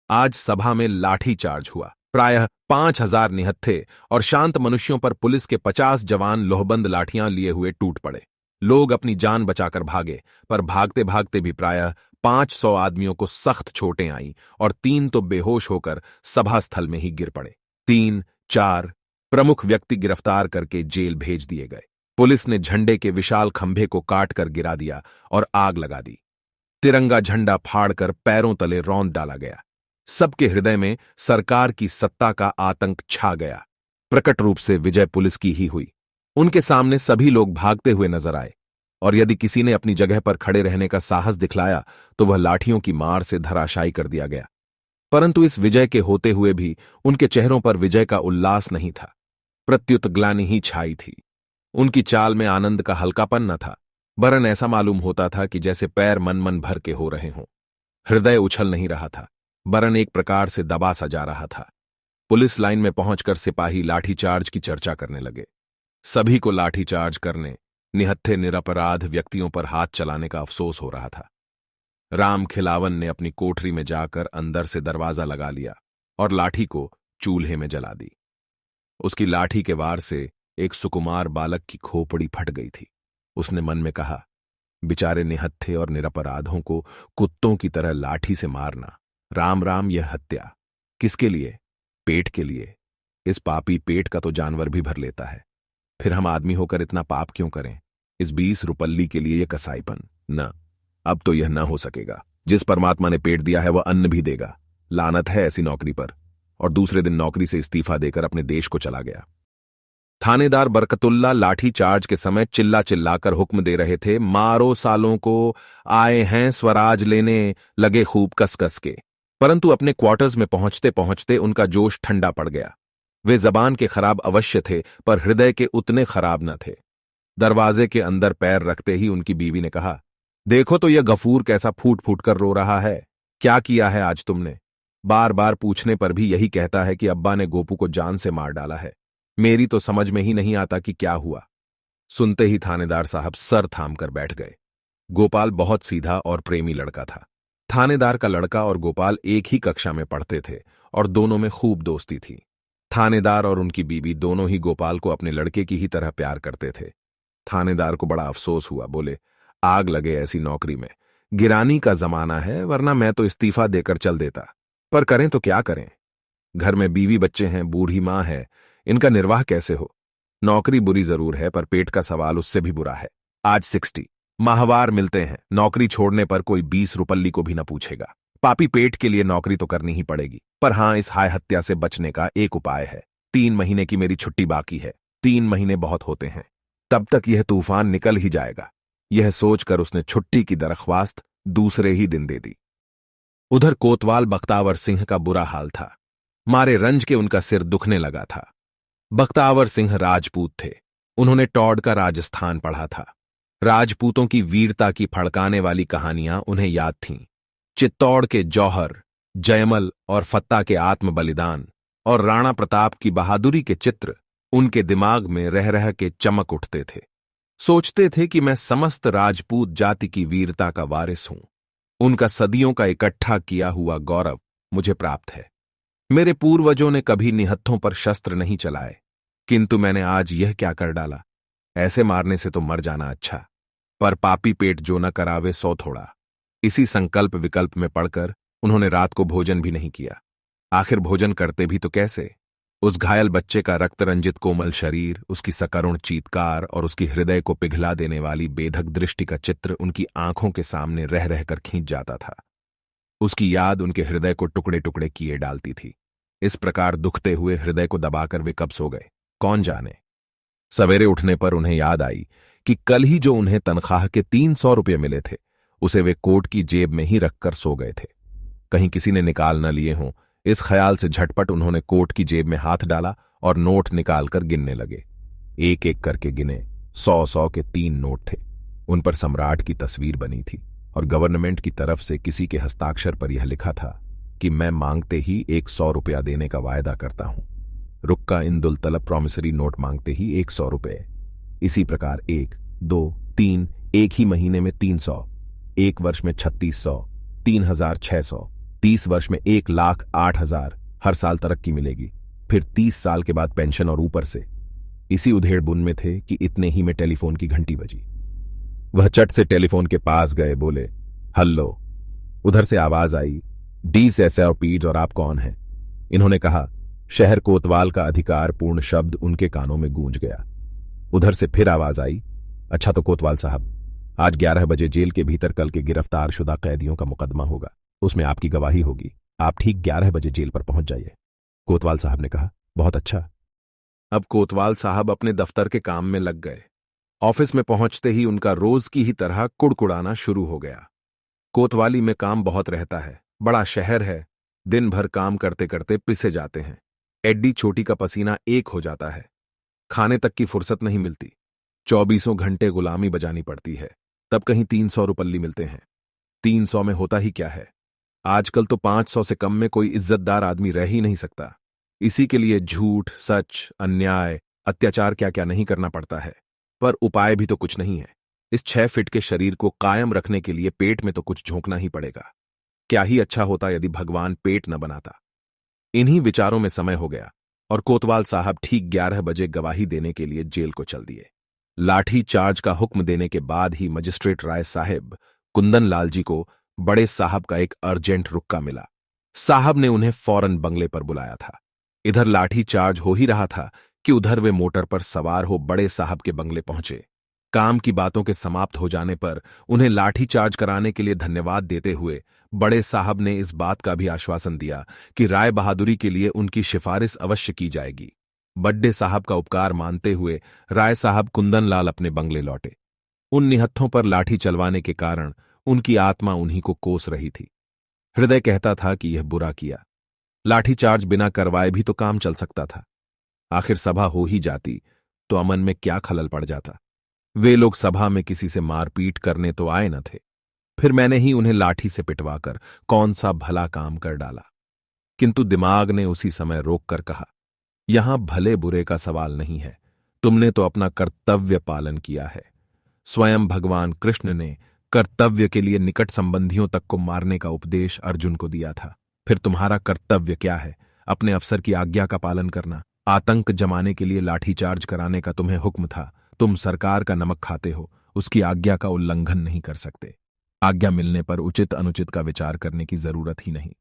आज सभा में लाठी चार्ज हुआ। प्रायः 5,000 निहत्थे और शांत मनुष्यों पर पुलिस के 50 जवान लोहबंद लाठियां लिए हुए टूट पड़े। लोग अपनी जान बचाकर भागे, पर भागते भागते भी प्रायः 500 आदमियों को सख्त चोटें आईं और 3 तो बेहोश होकर सभा स्थल में ही गिर पड़े। 3-4 प्रमुख व्यक्ति गिरफ्तार करके जेल भेज दिए गए। पुलिस ने झंडे के विशाल खंभे को काटकर गिरा दिया और आग लगा दी। तिरंगा झंडा फाड़कर पैरों तले रौंद डाला गया। सबके हृदय में सरकार की सत्ता का आतंक छा गया। प्रकट रूप से विजय पुलिस की ही हुई। उनके सामने सभी लोग भागते हुए नजर आए, और यदि किसी ने अपनी जगह पर खड़े रहने का साहस दिखलाया तो वह लाठियों की मार से धराशायी कर दिया गया। परंतु इस विजय के होते हुए भी उनके चेहरों पर विजय का उल्लास नहीं था, प्रत्युत ग्लानि ही छाई थी। उनकी चाल में आनंद का हल्कापन न था, वरन ऐसा मालूम होता था कि जैसे पैर मन मन भर के हो रहे हों। हृदय उछल नहीं रहा था, वरन एक प्रकार से दबा सा जा रहा था। पुलिस लाइन में पहुंचकर सिपाही लाठीचार्ज की चर्चा करने लगे। सभी को लाठीचार्ज करने, निहत्थे निरपराध व्यक्तियों पर हाथ चलाने का अफसोस हो रहा था। राम खिलावन ने अपनी कोठरी में जाकर अंदर से दरवाजा लगा लिया और लाठी को चूल्हे में जला दी। उसकी लाठी के वार से एक सुकुमार बालक की खोपड़ी फट गई थी। उसने मन में कहा, बेचारे निहत्थे और निरपराधों को कुत्तों की तरह लाठी से मारना, राम राम यह हत्या। किसके लिए? पेट के लिए। इस पापी पेट का तो जानवर भी भर लेता है। फिर हम आदमी होकर इतना पाप क्यों करें? इस 20 रुपल्ली के लिए यह कसाईपन न, अब तो यह न हो सकेगा। जिस परमात्मा ने पेट दिया है वह अन्न भी देगा। लानत है ऐसी नौकरी पर। और दूसरे दिन नौकरी से इस्तीफा देकर अपने देश को चला गया। थानेदार बरकतुल्ला लाठी चार्ज के समय चिल्ला चिल्लाकर हुक्म दे रहे थे, मारो सालों को, आए हैं स्वराज लेने, लगे खूब कस कस के। परंतु अपने क्वार्टर्स में पहुंचते पहुंचते उनका जोश ठंडा पड़ गया। वे जबान के खराब अवश्य थे, पर हृदय के उतने खराब न थे। दरवाजे के अंदर पैर रखते ही उनकी बीवी ने कहा, देखो तो यह गफूर कैसा फूट फूट कर रो रहा है। क्या किया है आज तुमने? बार बार पूछने पर भी यही कहता है कि अब्बा ने गोपू को जान से मार डाला है। मेरी तो समझ में ही नहीं आता कि क्या हुआ। सुनते ही थानेदार साहब सर थाम कर बैठ गए। गोपाल बहुत सीधा और प्रेमी लड़का था। थानेदार का लड़का और गोपाल एक ही कक्षा में पढ़ते थे और दोनों में खूब दोस्ती थी। थानेदार और उनकी बीवी दोनों ही गोपाल को अपने लड़के की ही तरह प्यार करते थे। थानेदार को बड़ा अफसोस हुआ। बोले, आग लगे ऐसी नौकरी में। गिरानी का जमाना है, वरना मैं तो इस्तीफा देकर चल देता। पर करें तो क्या करें? घर में बीवी बच्चे हैं, बूढ़ी मां है, इनका निर्वाह कैसे हो? नौकरी बुरी जरूर है, पर पेट का सवाल उससे भी बुरा है। आज 60 माहवार मिलते हैं, नौकरी छोड़ने पर कोई 20 रुपल्ली को भी न पूछेगा। पापी पेट के लिए नौकरी तो करनी ही पड़ेगी। पर हां, इस हाय हत्या से बचने का एक उपाय है। 3 महीने की मेरी छुट्टी बाकी है। 3 महीने बहुत होते हैं, तब तक यह तूफान निकल ही जाएगा। यह सोचकर उसने छुट्टी की दरख्वास्त दूसरे ही दिन दे दी। उधर कोतवाल बख्तावर सिंह का बुरा हाल था। मारे रंज के उनका सिर दुखने लगा था। बख्तावर सिंह राजपूत थे। उन्होंने टॉड का राजस्थान पढ़ा था। राजपूतों की वीरता की फड़काने वाली कहानियां उन्हें याद थीं। चित्तौड़ के जौहर, जयमल और फत्ता के आत्म बलिदान और राणा प्रताप की बहादुरी के चित्र उनके दिमाग में रह रह के चमक उठते थे। सोचते थे कि मैं समस्त राजपूत जाति की वीरता का वारिस हूं। उनका सदियों का इकट्ठा किया हुआ गौरव मुझे प्राप्त है। मेरे पूर्वजों ने कभी निहत्थों पर शस्त्र नहीं चलाए, किंतु मैंने आज यह क्या कर डाला? ऐसे मारने से तो मर जाना अच्छा, पर पापी पेट जो न करावे सो थोड़ा। इसी संकल्प विकल्प में पड़कर उन्होंने रात को भोजन भी नहीं किया। आखिर भोजन करते भी तो कैसे? उस घायल बच्चे का रक्त रंजित कोमल शरीर, उसकी सकरुण चीत्कार और उसकी हृदय को पिघला देने वाली बेधक दृष्टि का चित्र उनकी आंखों के सामने रह रहकर खींच जाता था। उसकी याद उनके हृदय को टुकड़े टुकड़े किए डालती थी। इस प्रकार दुखते हुए हृदय को दबाकर वे कब सो गए, कौन जाने। सवेरे उठने पर उन्हें याद आई कि कल ही जो उन्हें तनख्वाह के 300 रुपये मिले थे, उसे वे कोट की जेब में ही रखकर सो गए थे। कहीं किसी ने निकाल न लिए हों, इस ख्याल से झटपट उन्होंने कोट की जेब में हाथ डाला और नोट निकालकर गिनने लगे। एक एक करके गिने। 100-100 के 3 नोट थे। उन पर सम्राट की तस्वीर बनी थी और गवर्नमेंट की तरफ से किसी के हस्ताक्षर पर यह लिखा था कि मैं मांगते ही 100 रुपया देने का वायदा करता हूं। रुक्का इंदुल तलब प्रॉमिसरी नोट मांगते ही 100 रुपये। इसी प्रकार 1, 2, 3, एक ही महीने में 300, एक वर्ष में 3600, 3600, 30 वर्ष में 1,08,000 हर साल तरक्की मिलेगी, फिर 30 साल के बाद पेंशन और ऊपर से। इसी उधेड़-बुन में थे कि इतने ही में टेलीफोन की घंटी बजी। वह चट से टेलीफोन के पास गए, बोले, हल्लो। उधर से आवाज आई, डी से SRPs, और आप कौन हैं? इन्होंने कहा। शहर कोतवाल का अधिकार पूर्ण शब्द उनके कानों में गूंज गया। उधर से फिर आवाज आई, अच्छा तो कोतवाल साहब, आज 11 बजे जेल के भीतर कल के गिरफ्तार शुदा कैदियों का मुकदमा होगा, उसमें आपकी गवाही होगी। आप ठीक 11 बजे जेल पर पहुंच जाइए। कोतवाल साहब ने कहा, बहुत अच्छा। अब कोतवाल साहब अपने दफ्तर के काम में लग गए। ऑफिस में पहुंचते ही उनका रोज की ही तरह कुड़कुड़ाना शुरू हो गया। कोतवाली में काम बहुत रहता है, बड़ा शहर है, दिन भर काम करते करते पिसे जाते हैं। एड्डी छोटी का पसीना एक हो जाता है, खाने तक की फुर्सत नहीं मिलती। 24 घंटे गुलामी बजानी पड़ती है, तब कहीं 300 रुपल्ली मिलते हैं। 300 में होता ही क्या है, आजकल तो 500 से कम में कोई इज्जतदार आदमी रह ही नहीं सकता। इसी के लिए झूठ, सच, अन्याय, अत्याचार क्या क्या नहीं करना पड़ता है। पर उपाय भी तो कुछ नहीं है। इस 6 फीट के शरीर को कायम रखने के लिए पेट में तो कुछ झोंकना ही पड़ेगा। क्या ही अच्छा होता यदि भगवान पेट न बनाता। इन्हीं विचारों में समय हो गया और कोतवाल साहब ठीक 11 बजे गवाही देने के लिए जेल को चल दिए। लाठी चार्ज का हुक्म देने के बाद ही मजिस्ट्रेट राय साहब कुंदन लाल जी को बड़े साहब का एक अर्जेंट रुक्का मिला। साहब ने उन्हें फौरन बंगले पर बुलाया था। इधर लाठी चार्ज हो ही रहा था कि उधर वे मोटर पर सवार हो बड़े साहब के बंगले पहुंचे। काम की बातों के समाप्त हो जाने पर उन्हें लाठी चार्ज कराने के लिए धन्यवाद देते हुए बड़े साहब ने इस बात का भी आश्वासन दिया कि राय बहादुरी के लिए उनकी सिफारिश अवश्य की जाएगी। बड्डे साहब का उपकार मानते हुए राय साहब कुंदन लाल अपने बंगले लौटे। उन निहत्थों पर लाठी चलवाने के कारण उनकी आत्मा उन्हीं को कोस रही थी। हृदय कहता था कि यह बुरा किया। लाठीचार्ज बिना करवाए भी तो काम चल सकता था। आखिर सभा हो ही जाती तो अमन में क्या खलल पड़ जाता। वे लोग सभा में किसी से मारपीट करने तो आए न थे। फिर मैंने ही उन्हें लाठी से पिटवाकर कौन सा भला काम कर डाला। किंतु दिमाग ने उसी समय रोककर कहा, यहां भले बुरे का सवाल नहीं है, तुमने तो अपना कर्तव्य पालन किया है। स्वयं भगवान कृष्ण ने कर्तव्य के लिए निकट संबंधियों तक को मारने का उपदेश अर्जुन को दिया था। फिर तुम्हारा कर्तव्य क्या है? अपने अफसर की आज्ञा का पालन करना। आतंक जमाने के लिए लाठीचार्ज कराने का तुम्हें हुक्म था। तुम सरकार का नमक खाते हो, उसकी आज्ञा का उल्लंघन नहीं कर सकते। आज्ञा मिलने पर उचित अनुचित का विचार करने की जरूरत ही नहीं।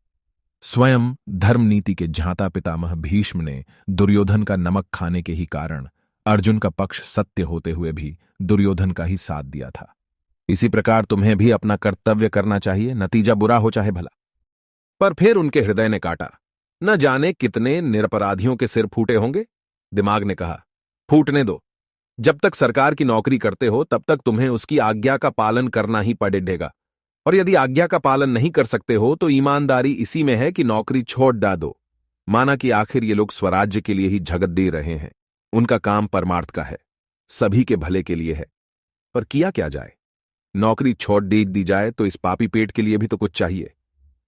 स्वयं धर्मनीति के झांता पितामह भीष्म ने दुर्योधन का नमक खाने के ही कारण अर्जुन का पक्ष सत्य होते हुए भी दुर्योधन का ही साथ दिया था। इसी प्रकार तुम्हें भी अपना कर्तव्य करना चाहिए, नतीजा बुरा हो चाहे भला। पर फिर उनके हृदय ने काटा। न जाने कितने निरपराधियों के सिर फूटे होंगे। दिमाग ने कहा, फूटने दो। जब तक सरकार की नौकरी करते हो तब तक तुम्हें उसकी आज्ञा का पालन करना ही पड़ेगा। और यदि आज्ञा का पालन नहीं कर सकते हो तो ईमानदारी इसी में है कि नौकरी छोड़ डा दो। माना कि आखिर ये लोग स्वराज्य के लिए ही झगड़ दे रहे हैं। उनका काम परमार्थ का है, सभी के भले के लिए है। पर किया क्या जाए? नौकरी छोड़ दे दी जाए तो इस पापी पेट के लिए भी तो कुछ चाहिए।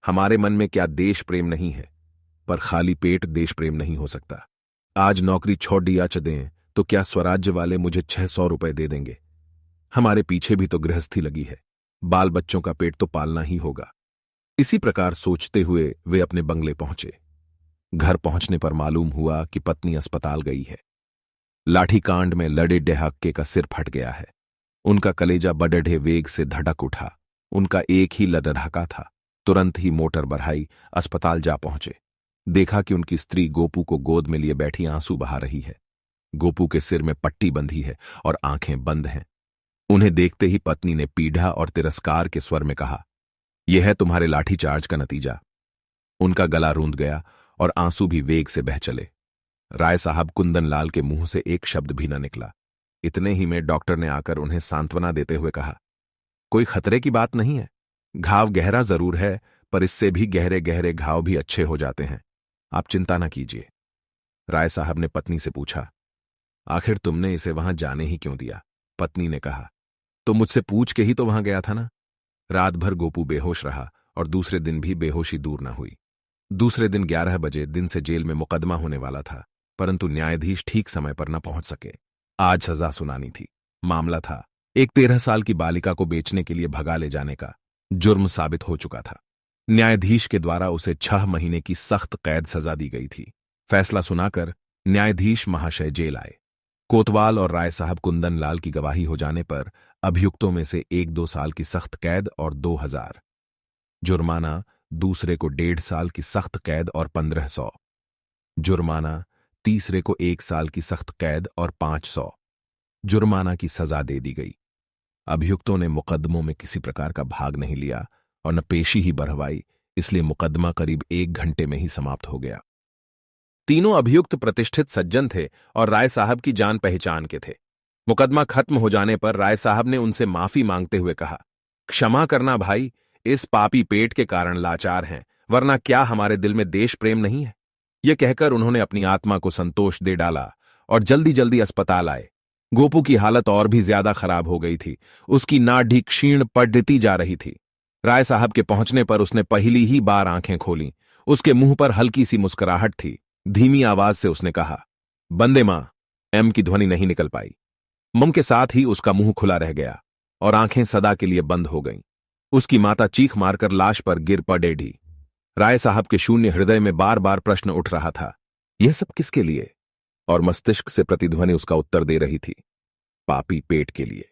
हमारे मन में क्या देश प्रेम नहीं है? पर खाली पेट देश प्रेम नहीं हो सकता। आज नौकरी छोड़ दिया च दें तो क्या स्वराज्य वाले मुझे 600 रुपए दे देंगे? हमारे पीछे भी तो गृहस्थी लगी है, बाल बच्चों का पेट तो पालना ही होगा। इसी प्रकार सोचते हुए वे अपने बंगले पहुंचे। घर पहुंचने पर मालूम हुआ कि पत्नी अस्पताल गई है। लाठी कांड में लड़े डहाके का सिर फट गया है। उनका कलेजा बडढ़े वेग से धड़क उठा। उनका एक ही लड़ढाका था। तुरंत ही मोटर बढ़ाई, अस्पताल जा पहुंचे। देखा कि उनकी स्त्री गोपू को गोद में लिए बैठी आंसू बहा रही है। गोपू के सिर में पट्टी बंधी है और आंखें बंद हैं। उन्हें देखते ही पत्नी ने पीढ़ा और तिरस्कार के स्वर में कहा, यह है तुम्हारे लाठीचार्ज का नतीजा। उनका गला रूंध गया और आंसू भी वेग से बह चले। राय साहब कुंदन लाल के मुंह से एक शब्द भी न निकला। इतने ही में डॉक्टर ने आकर उन्हें सांत्वना देते हुए कहा, कोई खतरे की बात नहीं है। घाव गहरा जरूर है, पर इससे भी गहरे गहरे घाव भी अच्छे हो जाते हैं। आप चिंता न कीजिए। राय साहब ने पत्नी से पूछा, आखिर तुमने इसे वहां जाने ही क्यों दिया? पत्नी ने कहा, तो मुझसे पूछ के ही तो वहां गया था ना। रात भर गोपू बेहोश रहा और दूसरे दिन भी बेहोशी दूर न हुई। दूसरे दिन 11 बजे दिन से जेल में मुकदमा होने वाला था, परंतु न्यायाधीश ठीक समय पर न पहुंच सके। आज सजा सुनानी थी। मामला था एक 13 साल की बालिका को बेचने के लिए भगा ले जाने का। जुर्म साबित हो चुका था। न्यायाधीश के द्वारा उसे 6 महीने की सख्त कैद सजा दी गई थी। फैसला सुनाकर न्यायाधीश महाशय जेल आए। कोतवाल और राय साहब कुंदन लाल की गवाही हो जाने पर अभियुक्तों में से 1-2 साल की सख्त कैद और 2000 जुर्माना, दूसरे को 1.5 साल की सख्त कैद और 1500 जुर्माना, तीसरे को 1 साल की सख्त कैद और 500 जुर्माना की सजा दे दी गई। अभियुक्तों ने मुकदमों में किसी प्रकार का भाग नहीं लिया और न पेशी ही बढ़वाई, इसलिए मुकदमा करीब 1 घंटे में ही समाप्त हो गया। तीनों अभियुक्त प्रतिष्ठित सज्जन थे और राय साहब की जान पहचान के थे। मुकदमा खत्म हो जाने पर राय साहब ने उनसे माफी मांगते हुए कहा, क्षमा करना भाई, इस पापी पेट के कारण लाचार हैं, वरना क्या हमारे दिल में देश प्रेम नहीं है। यह कहकर उन्होंने अपनी आत्मा को संतोष दे डाला और जल्दी जल्दी अस्पताल आए। गोपू की हालत और भी ज्यादा खराब हो गई थी। उसकी नाड़ी क्षीण पड़ती जा रही थी। राय साहब के पहुंचने पर उसने पहली ही बार आंखें खोलीं। उसके मुंह पर हल्की सी मुस्कुराहट थी। धीमी आवाज से उसने कहा, बंदे मां। एम की ध्वनि नहीं निकल पाई। मम के साथ ही उसका मुंह खुला रह गया और आंखें सदा के लिए बंद हो गईं। उसकी माता चीख मारकर लाश पर गिर पड़ेगी। राय साहब के शून्य हृदय में बार बार प्रश्न उठ रहा था, यह सब किसके लिए? और मस्तिष्क से प्रतिध्वनि उसका उत्तर दे रही थी, पापी पेट के लिए।